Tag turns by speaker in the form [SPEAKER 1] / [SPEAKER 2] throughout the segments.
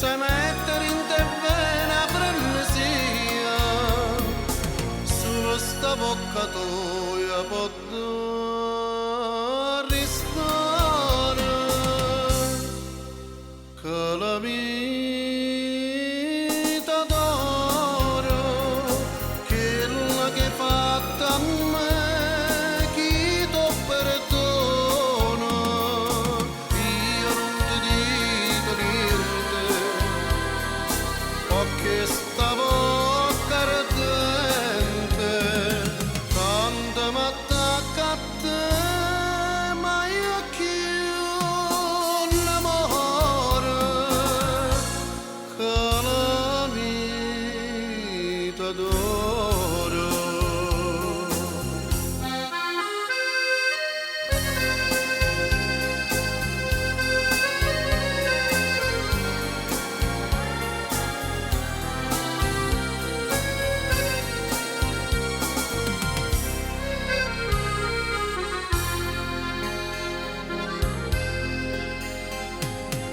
[SPEAKER 1] se mettere in te vena frenesia, solo sta bocca tua può ristare, che la vita d'oro, quella che hai fatta a me, chi t'ho perdona, io non ti dico niente, perché sta bocca ardente, tanto m'attacca a te, ma io chi l'amore, che la vita d'oro.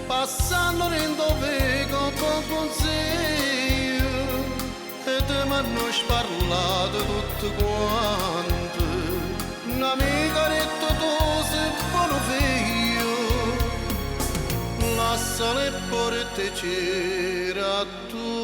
[SPEAKER 1] Passando in dove con consiglio e te m'hanno sparlato tutto quanto, un'amica ha detto tu sei buono figlio, lascia le porte c'era tutte